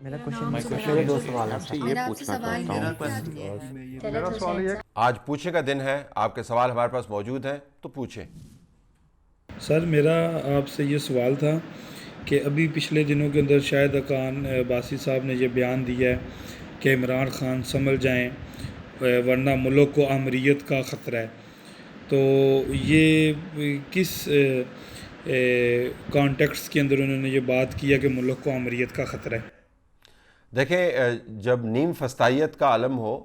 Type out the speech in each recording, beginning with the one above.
میرا میرے دو سوال ہیں آپ سے سر. یہ پوچھنا چاہتا ہوں. آج پوچھنے کا دن ہے, آپ کے سوال ہمارے پاس موجود ہیں تو پوچھیں. سر میرا آپ سے یہ سوال تھا کہ ابھی پچھلے دنوں کے اندر شاہد حقان عباسی صاحب نے یہ بیان دیا ہے کہ عمران خان سنبھل جائیں ورنہ ملک کو آمریت کا خطرہ ہے. تو یہ کس کانٹیکسٹ کے اندر انہوں نے یہ بات کیا کہ ملک کو آمریت کا خطرہ ہے؟ دیکھیں, جب نیم فستائیت کا عالم ہو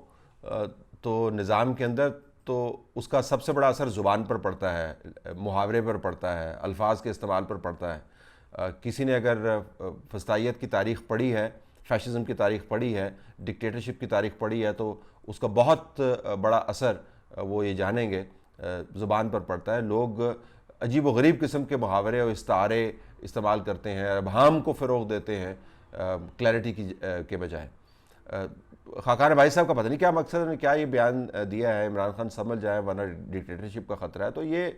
تو نظام کے اندر تو اس کا سب سے بڑا اثر زبان پر پڑتا ہے, محاورے پر پڑتا ہے, الفاظ کے استعمال پر پڑتا ہے. کسی نے اگر فسطائیت کی تاریخ پڑھی ہے, فیشزم کی تاریخ پڑھی ہے, ڈکٹیٹرشپ کی تاریخ پڑھی ہے, تو اس کا بہت بڑا اثر وہ یہ جانیں گے زبان پر پڑتا ہے. لوگ عجیب و غریب قسم کے محاورے اور استعارے استعمال کرتے ہیں, ابہام کو فروغ دیتے ہیں کلیئرٹی کے بجائے. خاقان بھائی صاحب کا پتہ نہیں کیا مقصد ہے, انہوں نے کیا یہ بیان دیا ہے عمران خان سنبھل جائے ورنہ ڈکٹیٹرشپ کا خطرہ ہے. تو یہ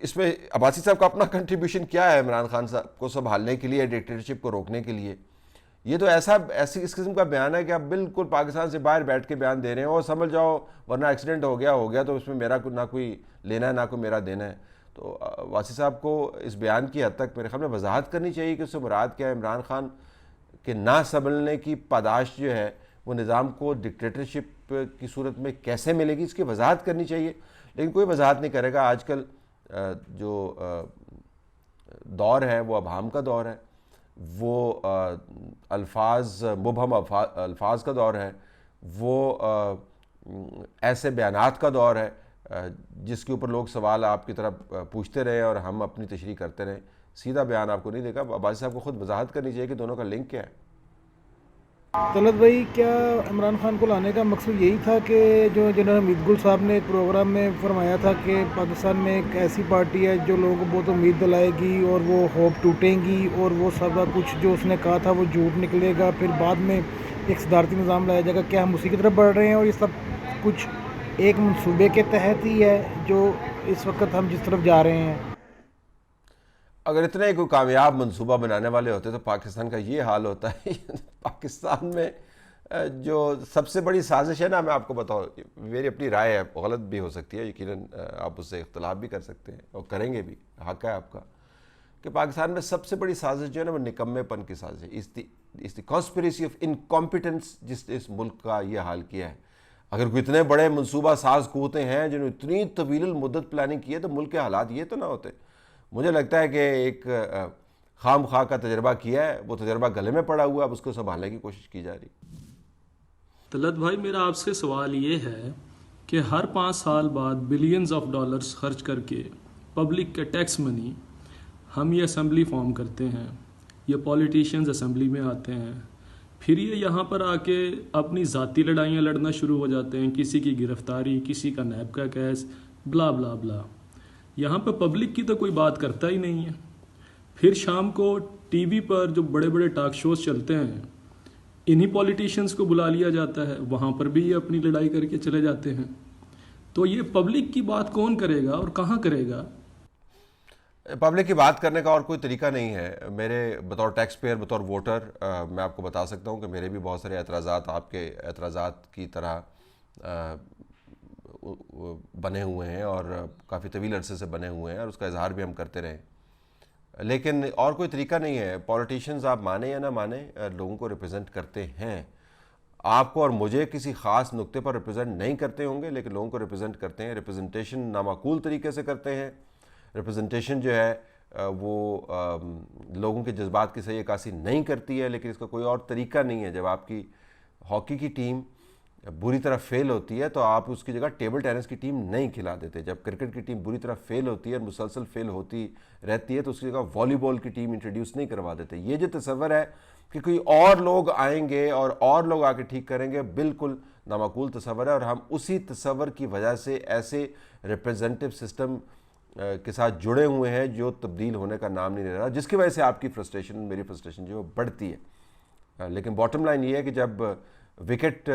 اس میں عباسی صاحب کا اپنا کنٹریبیوشن کیا ہے عمران خان صاحب کو سنبھالنے کے لیے, ڈکٹیٹرشپ کو روکنے کے لیے؟ یہ تو ایسی اس قسم کا بیان ہے کہ آپ بالکل پاکستان سے باہر بیٹھ کے بیان دے رہے ہیں, اور سمجھ جاؤ ورنہ ایکسیڈنٹ ہو گیا تو اس میں میرا نہ کوئی لینا ہے نہ کوئی میرا دینا ہے. تو واسی صاحب کو اس بیان کی حد تک میرے خیال میں وضاحت کرنی چاہیے کہ اس سے مراد کیا ہے. عمران خان کے نہ سنبھلنے کی پاداش جو ہے وہ نظام کو ڈکٹیٹرشپ کی صورت میں کیسے ملے گی, اس کی وضاحت کرنی چاہیے. لیکن کوئی وضاحت نہیں کرے گا. آج کل جو دور ہے وہ ابہام کا دور ہے, وہ الفاظ مبہم الفاظ کا دور ہے, وہ ایسے بیانات کا دور ہے جس کے اوپر لوگ سوال آپ کی طرف پوچھتے رہے اور ہم اپنی تشریح کرتے رہیں. سیدھا بیان آپ کو نہیں دے گا. عباسی صاحب کو خود وضاحت کرنی چاہیے کہ دونوں کا لنک کیا ہے. طلعت بھائی, کیا عمران خان کو لانے کا مقصد یہی تھا کہ جو جنرل حمید گل صاحب نے ایک پروگرام میں فرمایا تھا کہ پاکستان میں ایک ایسی پارٹی ہے جو لوگوں کو بہت امید دلائے گی اور وہ ہوپ ٹوٹیں گی اور وہ سب کچھ جو اس نے کہا تھا وہ جھوٹ نکلے گا, پھر بعد میں ایک صدارتی نظام لایا جائے گا؟ کیا ہم اسی کی طرف بڑھ رہے ہیں اور یہ سب کچھ ایک منصوبے کے تحت ہی ہے جو اس وقت ہم جس طرف جا رہے ہیں؟ اگر اتنے کوئی کامیاب منصوبہ بنانے والے ہوتے تو پاکستان کا یہ حال ہوتا ہے. پاکستان میں جو سب سے بڑی سازش ہے نا, میں آپ کو بتاؤں, میری اپنی رائے ہے, غلط بھی ہو سکتی ہے, یقیناً آپ اس سے اختلاف بھی کر سکتے ہیں اور کریں گے بھی, حق ہے آپ کا, کہ پاکستان میں سب سے بڑی سازش جو ہے نا وہ نکمے پن کی سازش ہے. اس دی کانسپریسی آف انکمپیٹنس جس نے اس ملک کا یہ حال کیا ہے. اگر کوئی اتنے بڑے منصوبہ ساز قوتیں ہیں جنہوں نے اتنی طویل المدت پلاننگ کی ہے تو ملک کے حالات یہ تو نہ ہوتے. مجھے لگتا ہے کہ ایک خام خواہ کا تجربہ کیا ہے, وہ تجربہ گلے میں پڑا ہوا ہے, اب اس کو سنبھالنے کی کوشش کی جا رہی. طلعت بھائی, میرا آپ سے سوال یہ ہے کہ ہر 5 سال بعد بلینز آف ڈالرز خرچ کر کے پبلک کے ٹیکس منی ہم یہ اسمبلی فارم کرتے ہیں, یہ پولیٹیشینز اسمبلی میں آتے ہیں, پھر یہ یہاں پر آ کے اپنی ذاتی لڑائیاں لڑنا شروع ہو جاتے ہیں, کسی کی گرفتاری, کسی کا نیب کا کیس, بلا بلا بلا. یہاں پہ پبلک کی تو کوئی بات کرتا ہی نہیں ہے. پھر شام کو ٹی وی پر جو بڑے بڑے ٹاک شوز چلتے ہیں, انہی پولیٹیشنز کو بلا لیا جاتا ہے, وہاں پر بھی یہ اپنی لڑائی کر کے چلے جاتے ہیں. تو یہ پبلک کی بات کون کرے گا اور کہاں کرے گا؟ پبلک کی بات کرنے کا اور کوئی طریقہ نہیں ہے. میرے بطور ٹیکس پیئر, بطور ووٹر, میں آپ کو بتا سکتا ہوں کہ میرے بھی بہت سارے اعتراضات آپ کے اعتراضات کی طرح بنے ہوئے ہیں اور کافی طویل عرصے سے بنے ہوئے ہیں, اور اس کا اظہار بھی ہم کرتے رہے. لیکن اور کوئی طریقہ نہیں ہے. پولیٹیشنز آپ مانیں یا نہ مانیں لوگوں کو ریپرزینٹ کرتے ہیں. آپ کو اور مجھے کسی خاص نقطے پر ریپرزینٹ نہیں کرتے ہوں گے, لیکن لوگوں کو ریپرزینٹ کرتے ہیں. ریپرزنٹیشن نامعقول طریقے سے کرتے ہیں. ریپرزنٹیشن جو ہے وہ لوگوں کے جذبات کی صحیح عکاسی نہیں کرتی ہے, لیکن اس کا کوئی اور طریقہ نہیں ہے. جب آپ کی ہاکی کی ٹیم بری طرح فیل ہوتی ہے تو آپ اس کی جگہ ٹیبل ٹینس کی ٹیم نہیں کھلا دیتے. جب کرکٹ کی ٹیم بری طرح فیل ہوتی ہے اور مسلسل فیل ہوتی رہتی ہے تو اس کی جگہ والی بال کی ٹیم انٹروڈیوس نہیں کروا دیتے. یہ جو تصور ہے کہ کوئی اور لوگ آئیں گے اور لوگ آ کے ٹھیک کریں گے, بالکل نامعقول تصور ہے. اور ہم اسی تصور کی وجہ سے ایسے ریپرزینٹیو سسٹم کے ساتھ جڑے ہوئے ہیں جو تبدیل ہونے کا نام نہیں لے رہا, جس کی وجہ سے آپ کی فرسٹریشن, میری فرسٹریشن جو بڑھتی ہے. لیکن باٹم لائن یہ ہے کہ جب وکٹ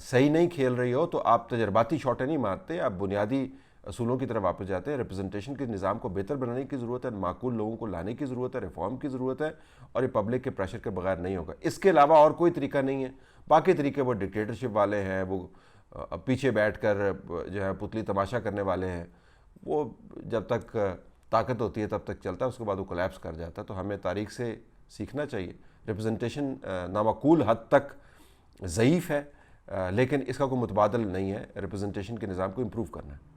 صحیح نہیں کھیل رہی ہو تو آپ تجرباتی شاٹیں نہیں مارتے, آپ بنیادی اصولوں کی طرف واپس جاتے ہیں. ریپرزنٹیشن کے نظام کو بہتر بنانے کی ضرورت ہے, معقول لوگوں کو لانے کی ضرورت ہے, ریفارم کی ضرورت ہے, اور یہ پبلک کے پریشر کے بغیر نہیں ہوگا. اس کے علاوہ اور کوئی طریقہ نہیں ہے. باقی طریقے وہ ڈکٹیٹرشپ والے ہیں, وہ پیچھے بیٹھ کر جو ہے پتلی تماشا کرنے والے ہیں. وہ جب تک طاقت ہوتی ہے تب تک چلتا ہے, اس کے بعد وہ کولیپس کر جاتا ہے. تو ہمیں تاریخ سے سیکھنا چاہیے. ریپرزنٹیشن نامعقول حد تک ضعیف ہے, لیکن اس کا کوئی متبادل نہیں ہے. ریپرزنٹیشن کے نظام کو امپروو کرنا ہے.